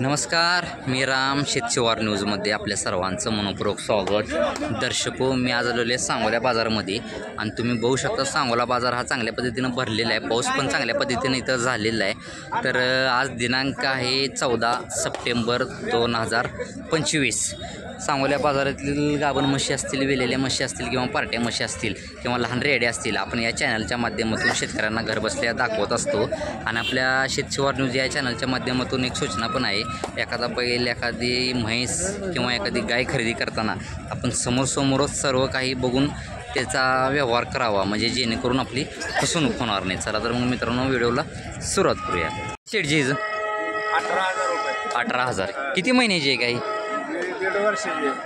नमस्कार, मी राम शेतशिवार न्यूजमध्ये आपल्या सर्वांचं मनपूर्वक स्वागत. दर्शको, मी आज आलेलो आहे सांगोला बाजारामध्ये आणि तुम्ही बघू शकता सांगोला बाजार हा चांगल्या पद्धतीनं भरलेला आहे. पाऊस पण चांगल्या पद्धतीनं इथं झालेला आहे. तर आज दिनांक आहे 14 सप्टेंबर 2025. सांगोल्या बाजारातील गाभण म्हशी असतील, वेलेल्या म्हशी असतील किंवा पार्ट्या म्हशी असतील किंवा लहान रेड्या असतील, आपण या चॅनलच्या माध्यमातून शेतकऱ्यांना घरबसल्या दाखवत असतो. आणि आपल्या शेतशिवार न्यूज या चॅनलच्या माध्यमातून एक सूचना पण आहे, एखादा बैल, एखादी म्हैस किंवा एखादी गाय खरेदी करताना आपण समोरच सर्व काही बघून त्याचा व्यवहार करावा, म्हणजे जेणेकरून आपली फसवणूक होणार नाही. चला तर मग मित्रांनो, व्हिडिओला सुरुवात करूया. शेटजीज 18,000. किती महिन्याची आहे गाय?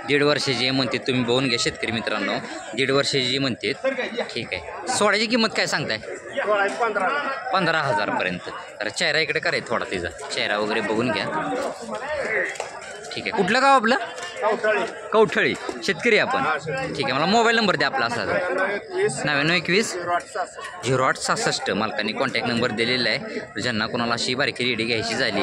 1.5 वर्षाची म्हणते. तुम्ही बघून घ्या शेतकरी मित्रांनो, 1.5 वर्षाची म्हणते. ठीक आहे. सोळाची किंमत काय सांगताय? 15,000 तर चेहरा इकडे करायचा थोडा, तिचा चेहरा वगैरे बघून घ्या. ठीक आहे. कुठलं गाव आपलं? कवठळी. शेतकरी आपण. ठीक आहे. मला मोबाईल नंबर द्या आपला असा. 9921 0866 मालकांनी कॉन्टॅक्ट नंबर दिलेला आहे. ज्यांना कोणाला अशी बारकी रेडी घ्यायची झाली,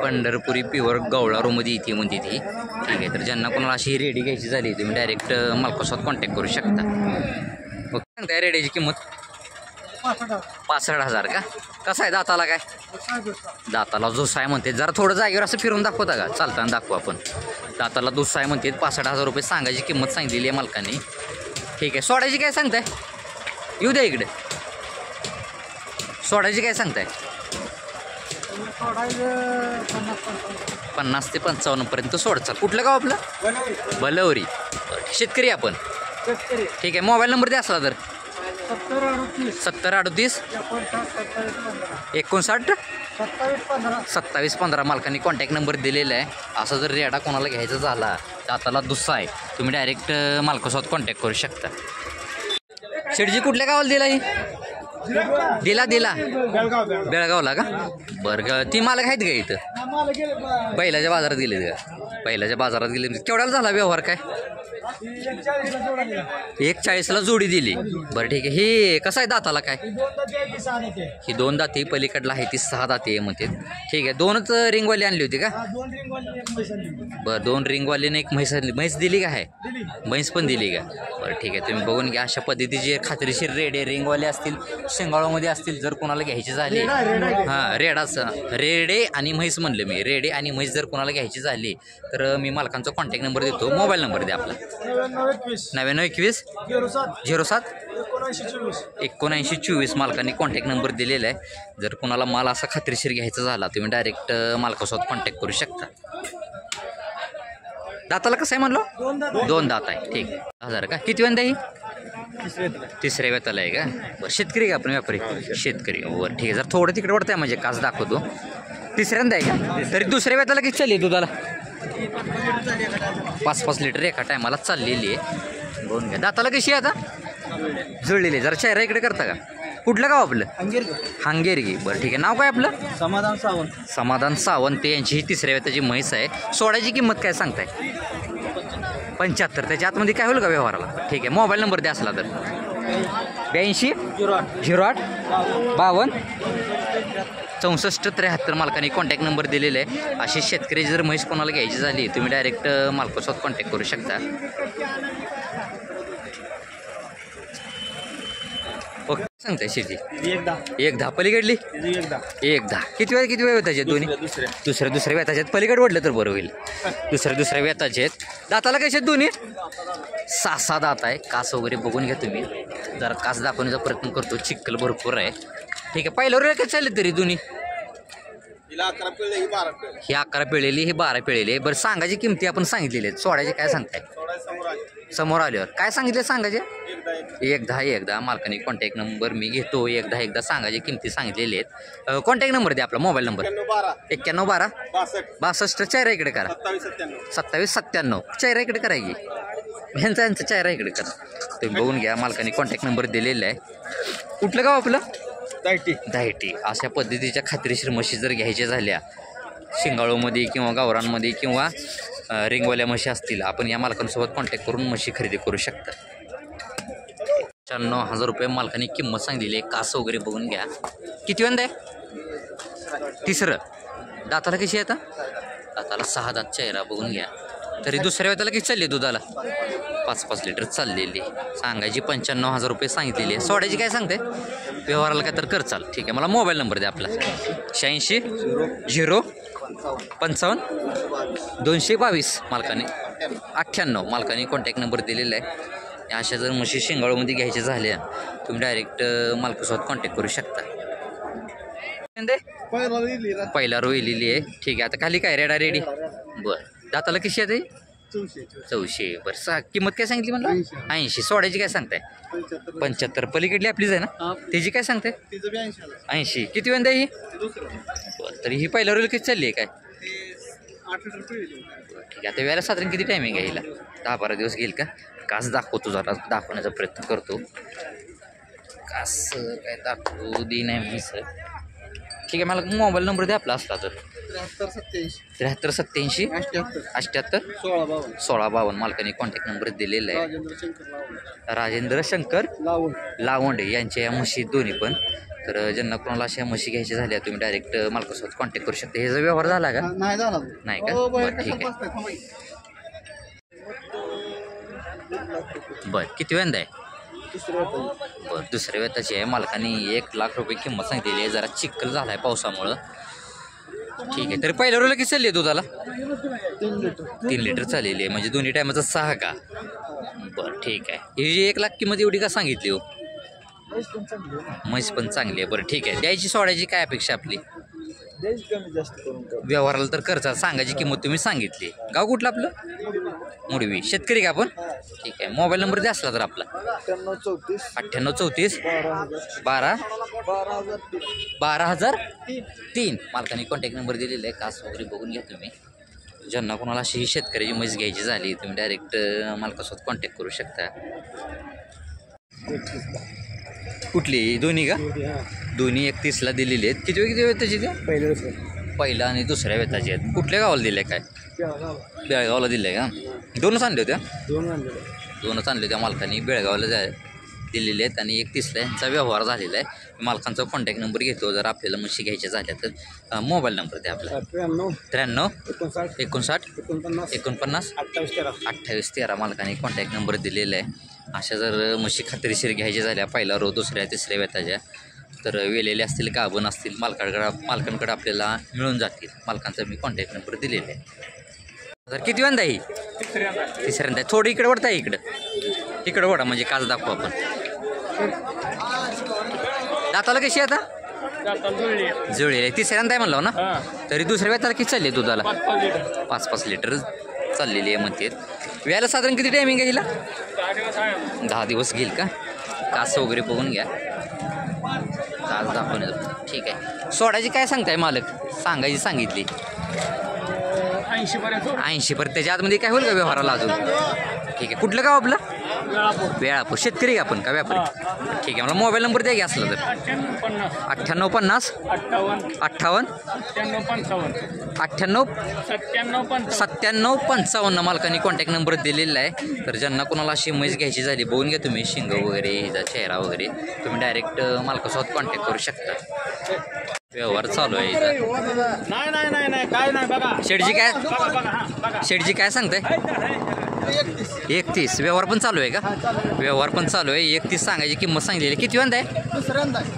पंढरपुरी प्युअर गवळारूमध्ये इथे म्हणते ती. ठीक आहे. तर ज्यांना कोणाला अशी रेडी घ्यायची झाली, तुम्ही डायरेक्ट मालकासोबत कॉन्टॅक्ट करू शकता. ओके. सांगताय रेडीची किंमत? 65,000 का? कसा आहे दाताला? काय दाताला जोसा आहे म्हणते. जरा थोडं जागेवर असं फिरून दाखवता का? चालताना दाखवू आपण. दाताला जोसा आहे म्हणते. 65,000 रुपये सांगायची किंमत सांगितलेली आहे मालकांनी. ठीक आहे. सोडायची काय सांगताय? येऊ द्या इकडे. सोडायची काय सांगताय? 50 ते 55 सोडचा. कुठलं गाव आपलं? बलवरी. शेतकरी आपण. ठीक आहे. मोबाईल नंबर द्या असला तर. 70 38 59 27 15 मालकांनी कॉन्टॅक्ट नंबर दिलेला आहे. असा जर रेडा कोणाला घ्यायचा झाला, दाताला दुसरा आहे, तुम्ही डायरेक्ट मालकासोबत कॉन्टॅक्ट करू शकता. शेटजी कुठल्या गावाला दिला? बेळगावला का? बरं. ती मालक आहेत का इथं? बैलाच्या बाजारात गेले का? बैलाच्या बाजारात गेले. केवढ्याला झाला व्यवहार? काय 140ला जोडी दिली. बरं. ठीक आहे. हे कसं आहे दाताला? काय ही 2 दाती, पलीकडला आहे ती 6 दाती आहे म्हणते. ठीक आहे. 2च रिंगवाली आणली होती का? बरं. 2 रिंगवालीने एक म्हैस दिली का? आहे म्हैस पण दिली का? बरं. ठीक आहे. तुम्ही बघून घ्या. अशा पद्धतीचे खात्रीशीर रेडे, रिंगवाले असतील, शेंगाळूमध्ये असतील, जर कोणाला घ्यायची झाली, रेडे आणि म्हैस म्हणलं मी. रेडे आणि म्हैस जर कोणाला घ्यायची झाली तर मी मालकांचा कॉन्टॅक्ट नंबर देतो. मोबाईल नंबर द्या आपला. 9921 07 7924 मालकांनी कॉन्टॅक्ट नंबर दिलेला आहे. जर कोणाला माल असा खात्रीशीर घ्यायचा झाला, तुम्ही डायरेक्ट मालकासोबत कॉन्टॅक्ट करू शकता. दाताला कसं आहे म्हणलो? 2 दात आहे. ठीक आहे. 1000 का? किती वेळा ही? तिसऱ्या वेताला आहे का? बरं. शेतकरी का आपण? व्यापारी. शेतकरी. बरं. ठीक आहे. जर थोडं तिकडे वाटतं आहे म्हणजे कास दाखवतो. तिसऱ्यांदा आहे का? तरी दुसऱ्या वेताला किती चालली दुधाला? 5-5 लिटर एका टायमाला चाललेली आहे. बघून घ्या. दाताला कशी आहे आता? जुळलेली आहे. जरा चेहरा इकडे करता का? कुठलं गाव आपलं? हांगेरगी. बरं. ठीक आहे. नाव काय आपलं? समाधान सावंत. यांची ही तिसऱ्या वेताची म्हैस आहे. सोडायची किंमत काय सांगताय? 75. त्याच्या आतमध्ये काय होईल का व्यवहाराला? ठीक आहे. मोबाईल नंबर द्या असला तर. 82 08 52 64 73 मालकाने कॉन्टॅक्ट नंबर दिलेला आहे. अशी शेतकरी जर म्हैस कोणाला घ्यायची झाली, तुम्ही डायरेक्ट मालकासोबत कॉन्टॅक्ट करू शकता. ओके. सांगताय शेती? 1-10 पलीकडली? 1-10. किती वेळ वेताचे दोन्ही? दुसऱ्या वेताचे आहेत. पलीकडे वाढलं तर बरं होईल. दुसऱ्या वेताचे आहेत. दाताला कसे आहेत दोन्ही? 6 दात आहे. कास वगैरे बघून घ्या तुम्ही. जरा कास दाखवण्याचा प्रयत्न करतो. चिखल भरपूर आहे. ठीक आहे. पहिल्यावर काय चालले तरी दोन्ही? ही 11 पिळलेली, ही 12 पिळलेली आहे. बरं. सांगायची किमती आपण सांगितलेली आहेत. सोडायचे काय सांगताय? समोर आल्यावर काय सांगितले सांगायचे? 1-10 मालकाने कॉन्टॅक्ट नंबर मी घेतो. 1-10 सांगायचे किमती सांगितलेले आहेत. कॉन्टॅक्ट नंबर द्या आपला. मोबाईल नंबर 91 12 62 चेहरा इकडे करा. 27 97 चेहरा इकडे करा की ह्यांचा चेहरा इकडे करा. तुम्ही बघून घ्या. मालकाने कॉन्टॅक्ट नंबर दिलेला आहे. कुठलं गाव आपलं? दाहिटी. अशा पद्धतीच्या खात्रीशीर म्हशी जर घ्यायच्या झाल्या, शिंगाळूमध्ये किंवा गावरांमध्ये किंवा रिंगवाल्या म्हशी असतील, आपण या मालकांसोबत कॉन्टॅक्ट करून म्हशी खरेदी करू शकता. 95,000 रुपये मालकाने किंमत सांगितलेली आहे. कास वगैरे बघून घ्या. किती वेंदा आहे? तिसरं. दाताला कशी आहे आता? दाताला 6 दात चेहरा बघून घ्या. तरी दुसऱ्या वेताला किती चालली दुधाला? 5-5 लिटर चाललेली. सांगायची 95,000 रुपये सांगितलेली आहे. सोडायची काय सांगते? व्यवहाराला काय तर कर चाल. ठीक आहे, मला मोबाईल नंबर द्या आपला. 86 0 55 222 मालकाने 98 मालकाने कॉन्टॅक्ट नंबर दिलेला आहे. अशा जर म्हशी शेंगाळूमध्ये घ्यायच्या झाल्या तुम्ही डायरेक्ट मालकासोबत कॉन्टॅक्ट करू शकता. पहिला रो इलेली आहे. ठीक आहे, आता खाली काय रेडा रेडी. बरं, दाताला कशी आहे ते? 400. बरं, किंमत काय सांगितली म्हणलं? 80. सोडायची काय सांगताय? 75. पलीकडली आपलीच आहे ना? त्याची काय सांगते? 80. किती वेंदा ही? बरं, तरी ही पहिल्या रोल किती चालली आहे काय? ठीक आहे, आता वेळेला साधारण किती टायमिंग आहे हिला? 10-12 दिवस घेईल का? कास दाखवतो, जरा दाखवण्याचा प्रयत्न करतो. कास काय दाखवू दे नाही मी सर. ठीक आहे, मला मोबाईल नंबर द्या आपला असला तर. 73 87 78 16 52 मालकाने कॉन्टॅक्ट नंबर दिलेला आहे. राजेंद्र शंकर लावंडे यांच्या या म्हशी दोन्ही पण. तर ज्यांना कोणाला अशा म्हशी घ्यायच्या झाल्या तुम्ही डायरेक्ट मालकासोबत कॉन्टॅक्ट करू शकता. ह्याचा व्यवहार झाला का? नाही का? बरं, ठीक आहे. बरं, किती वेंदा आहे? बरं, दुसऱ्या वेताची आहे. मालकाने 1 लाख रुपये किंमत सांगितलेली आहे. जरा चिखल झाला आहे पावसामुळं. ठीक आहे, तरी पहिल्या रोला किती चालली आहे दुधाला? 3 लिटर चाललेली आहे. म्हणजे दोन्ही टायमाचा 6 का? बरं, ठीक आहे. ही जी 1 लाख किंमत एवढी का सांगितली हो? म्हैस पण चांगली आहे. बरं, ठीक आहे. द्यायची सोडायची काय अपेक्षा आपली? व्यवहाराला तर खर्च सांगायची किंमत तुम्ही सांगितली. गाव कुठलं आपलं? मुडवी. शेतकरी का आपण? ठीक आहे, मोबाईल नंबर द्या असला तर आपला. 98 34 12,003 मालकाने कॉन्टॅक्ट नंबर दिलेला आहे. कास वगैरे बघून घ्या तुम्ही. ज्यांना कोणाला अशी शेतकऱ्याची म्हैस घ्यायची झाली तुम्ही डायरेक्ट मालकासोबत कॉन्टॅक्ट करू शकता. कुठली? दोन्ही का? दोन्ही 31ला दिलेली आहेत. किती वेताची ते? पहिला आणि दुसऱ्या वेताची आहेत. कुठल्या गावाला दिल्या काय? बेळगावला दिल्या का? दोनच आणल्या होत्या? दोनच आणल्या होत्या मालकाने. बेळगावला दिलेले आहेत आणि 31ला यांचा व्यवहार झालेला आहे. मालकांचा कॉन्टॅक्ट नंबर घेतो. जर आपल्याला म्हशी घ्यायच्या झाल्या तर मोबाईल नंबर द्या आपला. 93 59 49 28 13 मालकाने कॉन्टॅक्ट नंबर दिलेला आहे. अशा जर म्हशी खात्रीशीर घ्यायच्या झाल्या पहिला रो दुसऱ्या तिसऱ्या वेताच्या तर वेलेले असतील गाभण असतील मालकांकडे आपल्याला मिळून जातील. मालकांचा मी कॉन्टॅक्ट नंबर दिलेला आहे. तर किती वेंदा ही? तिसऱ्यांदा. थोडी इकडे वडता इकडे वडा म्हणजे काच दाखवू आपण. दाताला कशी आता? जुळली आहे. तिसऱ्यांदा आहे म्हणलं ना? तरी दुसऱ्या वेताला किती चालली आहे दुधाला? 5-5 लिटर चाललेली आहे म्हणते. वेळेला साधारण किती टायमिंग आहे हिला? 10 दिवस घेईल का? कास वगैरे बघून घ्या. कास दाखवण्याचं. ठीक आहे, सोडायची काय सांगताय मालक? सांगायची सांगितली 80 पर्यंत. त्याच्या आतमध्ये काय होईल का व्यवहाराला अजून? ठीक आहे, कुठलं गाव आपलं? वेळापूर. शेतकरी आपण का व्यापारी? ठीक आहे, मला मोबाईल नंबर द्या की असला तर. 98 50 58 97 55 मालकाने कॉन्टॅक्ट नंबर दिलेला आहे. तर ज्यांना कोणाला अशी म्हैस घ्यायची झाली बघून घ्या तुम्ही. शिंग वगैरे हिचा चेहरा वगैरे तुम्ही डायरेक्ट मालकासोबत कॉन्टॅक्ट करू शकता. व्यवहार चालू आहे इथं. शेडजी काय सांगताय? 31. व्यवहार पण चालू आहे का? व्यवहार पण चालू आहे. 31 सांगायची किंमत सांगितलेली. किती वेंदा आहे?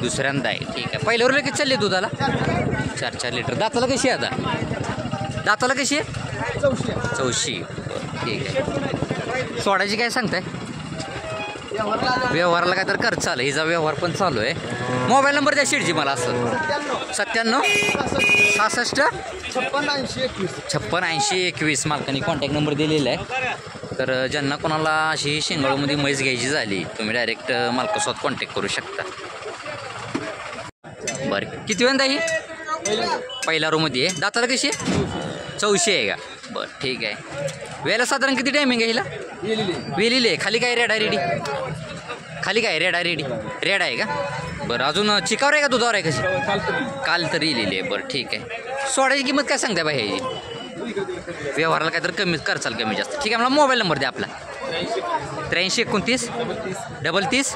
दुसऱ्यांदा आहे. ठीक आहे, पहिल्यावर किती चालली दुधाला? 4 लिटर. दाताला कशी आहे आता? दाताला कशी आहे? 84. ठीक आहे, सोडायची काय सांगताय? व्यवहाराला काय तर खर्च चालू आहे. हिचा व्यवहार पण चालू आहे. मोबाईल नंबर द्या शेडजी मला. असं 97 66 56 80 21 मालकाने कॉन्टॅक्ट नंबर दिलेला आहे. तर ज्यांना कोणाला अशी शेंगाळूमध्ये म्हैस घ्यायची झाली तुम्ही डायरेक्ट मालकासोबत कॉन्टॅक्ट करू शकता. बरं, किती वेंदा ही? पहिला रोमध्ये आहे. दाताला कशी आहे? 84 आहे का? बरं, ठीक आहे. वेळेला साधारण किती टायमिंग आहे हिला? वेलेली आहे. खाली काय रेडा रेडी? खाली काय रेडा रेडी? रेड आहे का? बरं, अजून चिकावर आहे का दुधावर आहे कशी? काल तर लिहिलेली आहे. बरं, ठीक आहे. सोडायची किंमत काय सांगताय बाई ह्याची? व्यवहाराला काय तर कमी करचाल कमी जास्त. ठीक आहे, मला मोबाईल नंबर द्या आपला. 83 29 33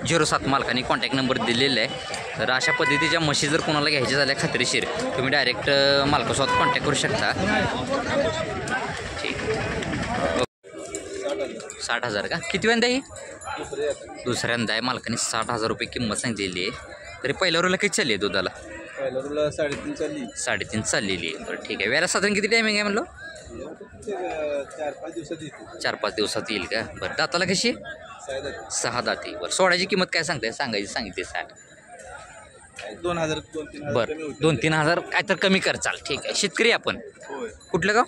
07 मालकाने कॉन्टॅक्ट नंबर दिलेला आहे. तर अशा पद्धतीच्या म्हशी जर कोणाला घ्यायच्या झाल्या खात्रीशीर तुम्ही डायरेक्ट मालकासोबत कॉन्टॅक्ट करू शकता. ठीक 60,000 का? किती वेळा ही? दुसऱ्यांदा आहे. मालकाने 60,000 रुपये किंमत सांगितलेली आहे. तरी पहिल्या रोला किती चालली आहे दुधाला? 3.5 चाललेली आहे. बरं ठीक आहे. वेळेला साधारण किती टायमिंग आहे म्हणलं? 4-5 दिवसात येईल का? बरं दाताला कशी? 6 दाती. बरं सोडायची किंमत काय सांगितली 60. 2,000 बरं 2-3 हजार काय तर कमी कर चाल. ठीक आहे. शेतकरी आपण कुठलं गाव?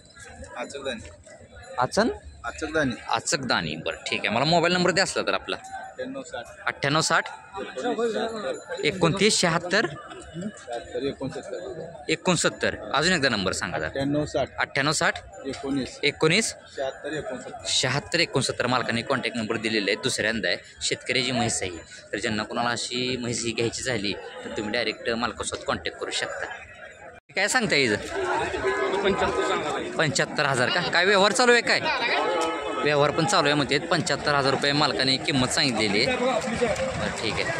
आचकदानी. बरं ठीक आहे. मला मोबाईल नंबर द्या असला तर आपला 9860 29 76 69. अजून एकदा नंबर सांगा जरा. 9860 19 76 69. मालकाने कॉन्टॅक्ट नंबर दिलेला आहे. दुसऱ्यांदा आहे. शेतकऱ्याची म्हैस आहे. तर ज्यांना कोणाला अशी म्हैस ही घ्यायची झाली तर तुम्ही डायरेक्ट मालकासोबत कॉन्टॅक्ट करू शकता. काय सांगता येईल? 75,000 का? काय व्यवहार चालू आहे? काय व्यवहार पण चालू आहे म्हणते. 75,000 रुपये मालकाने किंमत सांगितलेली आहे. बरं ठीक आहे.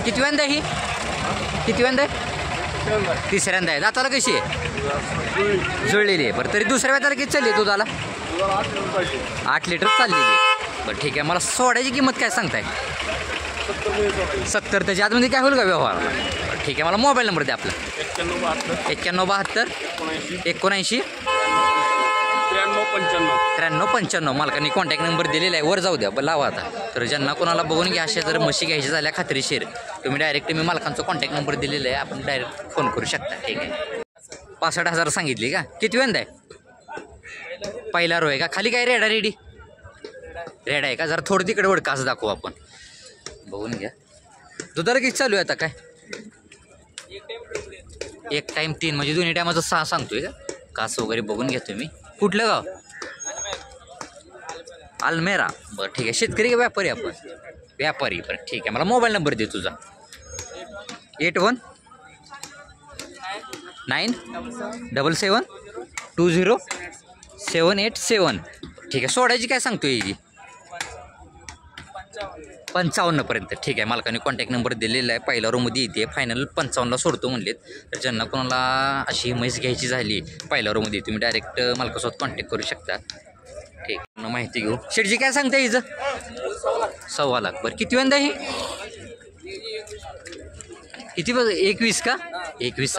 किती वेळांदा ही? तिसऱ्यांदा आहे. दाताला कशी आहे? जुळलेली आहे. बरं तरी दुसऱ्या वेळाला किती चालली आहे दुधाला? 8 लिटर चाललेली आहे. बरं ठीक आहे. मला सोडायची किंमत काय सांगताय? 70. त्याच्या आतमध्ये काय होईल का व्यवहार? बरं ठीक आहे. मला मोबाईल नंबर द्या आपला. 9172 79 93 मालकाने कॉन्टॅक्ट नंबर दिलेला आहे. वर जाऊ द्या लावा आता. तर ज्यांना कोणाला बघून घ्या अशा जर म्हशी घ्यायच्या झाल्या खात्रीशीर तुम्ही डायरेक्ट मी मालकांचा कॉन्टॅक्ट नंबर दिलेला आहे. आपण डायरेक्ट फोन करू शकता. ठीक आहे. 65,000 सांगितली का? किती वेंदा आहे? पहिला रो आहे का? खाली काय रेडा आहे का? जरा थोडं तिकडे वड कास दाखवू आपण. बघून घ्या. दुधाला किती चालू आहे आता? काय एक टाईम 3 म्हणजे दोन्ही टायमाचं 6 सांगतोय का? कास वगैरे बघून घ्या तुम्ही. कुठलं गाव? अल्मेरा. बरं ठीक आहे. शेतकरी का व्यापारी आपण? व्यापारी. बरं ठीक आहे. मला मोबाईल नंबर दे तुझा. 81 977 20 787. ठीक आहे. सोडायची काय सांगतोय ही? 55 पर्यंत. ठीक आहे. मालकाने कॉन्टॅक्ट नंबर दिलेला आहे. पहिल्या रोमध्ये येते. फायनल 55ला सोडतो म्हणलेत. तर ज्यांना कोणाला अशी म्हैस घ्यायची झाली पहिल्या रोमध्ये तुम्ही डायरेक्ट मालकासोबत कॉन्टॅक्ट करू शकता. ठीक आहे. माहिती घेऊ. शेटजी काय सांगता हिचं? 1.25 लाख. बरं किती वेंदा ही? किती 21 का? 21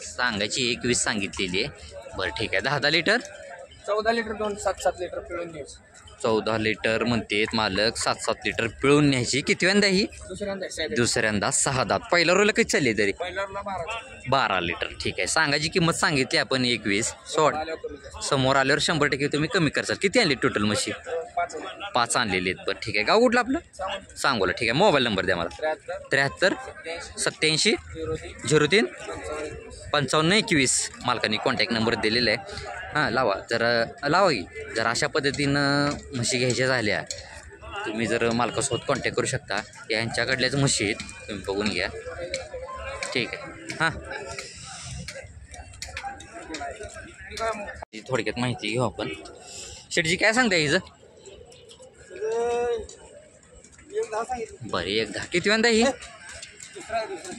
सांगायची 21 सांगितलेली आहे. बरं ठीक आहे. 10 लिटर 14 लिटर 7 लिटर पिळून न्यायची. 14 लिटर म्हणतेत मालक. 7 लिटर पिळून न्यायची. किती वेंदा ही? दुसऱ्यांदा 6 दात. पहिल्या रोला किती चालली तरी? 12 लिटर. ठीक आहे. सांगायची किंमत सांगितली आपण 21. सोड समोर आल्यावर 100% तुम्ही कमी करसाल. किती आणली टोटल म्हशी? 5 आणलेली आहेत. बरं ठीक आहे. गाव कुठलं आपलं? सांगोला. ठीक आहे. मोबाईल नंबर द्या मला. 73 87 03 55 21. मालकाने कॉन्टॅक्ट नंबर दिलेला आहे. हां लावा लावा की. जर अशा पद्धतीनं म्हशी घ्यायच्या झाल्या तुम्ही जर मालकासोबत कॉन्टॅक्ट करू शकता. यांच्याकडल्याच म्हशी आहेत. तुम्ही बघून घ्या. ठीक आहे. हां थोडक्यात माहिती घेऊ आपण. शेटजी काय सांगता हिचं? बरं 1.10. किती वेंदा ही?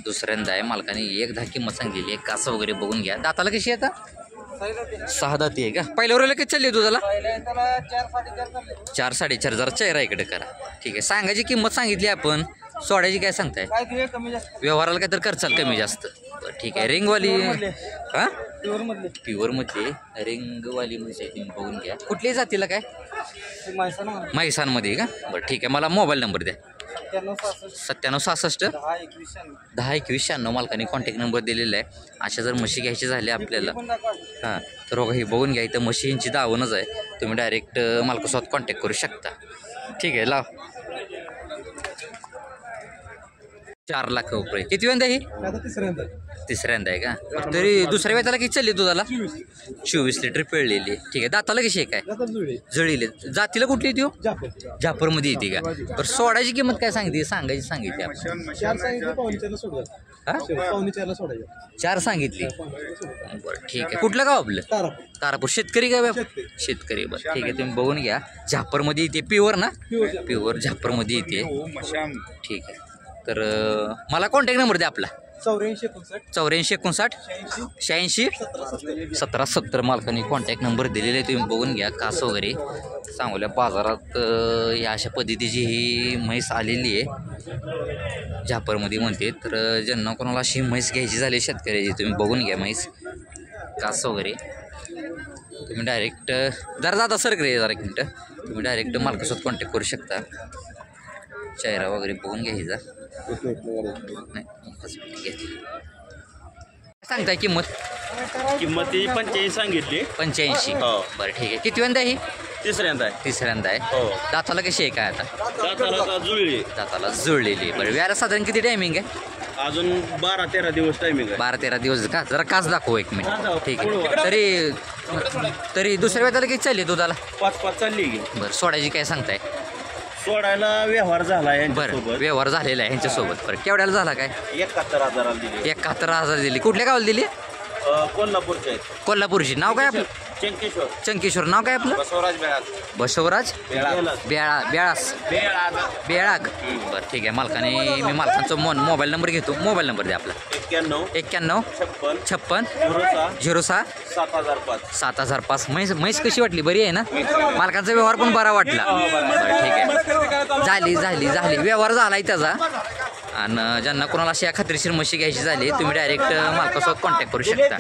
दुसऱ्यांदा आहे. मालकाने 1.10 किंमत सांगलेली आहे. कासं वगैरे बघून घ्या. दाताला कशी आहे आता? 6 दाती आहे का? पहिल्या वेळेला किती चालली तुझ्याला? 4 4.5. जरा चेहरा इकडे करा. ठीक आहे. सांगायची किंमत सांगितली आपण. सोडायची काय सांगताय? व्यवहाराला काय तर करचाल कमी जास्त. ठीक आहे. रिंगवाली हां प्युअरमध्ये रिंगवाली म्हणजे तुम्ही बघून घ्या. कुठल्याही जातीला काय? म्हैसांमध्ये का? बरं ठीक आहे. मला मोबाईल नंबर द्या. 97 66 10 21 96. मालकाने कॉन्टॅक्ट नंबर दिलेला आहे. अशा जर म्हशी घ्यायची झाली आपल्याला हां तर हे बघून घ्या. इथं म्हशींची दावणच आहे. तुम्ही डायरेक्ट मालकासोबत कॉन्टॅक्ट करू शकता. ठीक आहे. लाव. 4 लाख रुपये. किती वेळा ही आता तिसऱ्यांदा तिसऱ्यांदा आहे का? बरं, तरी दुसऱ्या वेळेला किती चालली दुधाला? 24 लिटर पिळलेली. ठीक आहे. दाताला कशी आहे काय? जळीले. जातीला कुठली ती? जाफरमध्ये येते का? बरं, सोडायची किंमत काय सांगितली आपण? 4 सांगितली. बरं ठीक आहे. कुठलं गाव आपलं? तारापूर. शेतकरी काय शेतकरी. बरं ठीक आहे. तुम्ही बघून घ्या. झापरमध्ये येते. प्युअर ना? प्युअर झापरमध्ये येते. ठीक आहे. तर मला कॉन्टॅक्ट नंबर द्या आपला. 84 59 86 17 70 मालकाने कॉन्टॅक्ट नंबर दिलेले आहे. तुम्ही बघून घ्या. कास वगैरे सांगोल्या बाजारात या अशा पद्धतीची ही म्हैस आलेली आहे झापरमध्ये म्हणते. तर ज्यांना कोणाला अशी म्हैस घ्यायची झाली शेतकऱ्याची, तुम्ही बघून घ्या म्हैस कास वगैरे. तुम्ही डायरेक्ट जरा जाता सर रे जरा एक मिनटं. तुम्ही डायरेक्ट मालकासोबत कॉन्टॅक्ट करू शकता. चेहरा वगैरे बघून घ्यायचा. नाही सांगताय किंमत? किंमत ती 85 सांगितली. 85. हो. बरं ठीक आहे. किती वेळा ही? तिसऱ्यांदा आहे. तिसऱ्यांदा आहे. हो. दाताला कशी आहे काय आता? दाताला जुळली. दाताला जुळलेली. बरं, व्याला साधारण किती टायमिंग आहे? अजून 12-13 दिवस टायमिंग आहे. 12-13 दिवस का? जरा कास दाखव एक मिनिट. ठीक आहे. तरी दुसऱ्या वेळेला किती चालली दुधाला? 5-5 चालली की. बरं, सोडायची काय सांगताय? सोडायला व्यवहार झाला बरं, यांच्यासोबत. व्यवहार झालेला आहे ह्यांच्यासोबत. बरं, केवढ्याला झाला काय? 71,000 दिली. 71,000 दिली. कुठल्या गावाला दिली? कोल्हापूरचे आहेत. कोल्हापूरची. नाव काय आपलं? चंकेश्वर. चंकेश्वर. नाव काय आपलं? बसवराज बेळाग. बसवराज बेळास. बेळाग. बरं ठीक आहे. मी मालकांचा मोबाईल नंबर घेतो. मोबाईल नंबर द्या आपला. 91 56 06 7005. म्हैस कशी वाटली? बरी आहे ना? मालकांचा व्यवहार पण बरा वाटला. बरं ठीक आहे. झाली व्यवहार झाला आहे त्याचा. आणि ज्यांना कोणाला अशी खात्रीशीर म्हशी घ्यायची झाली, तुम्ही डायरेक्ट मालकासोबत कॉन्टॅक्ट करू शकता.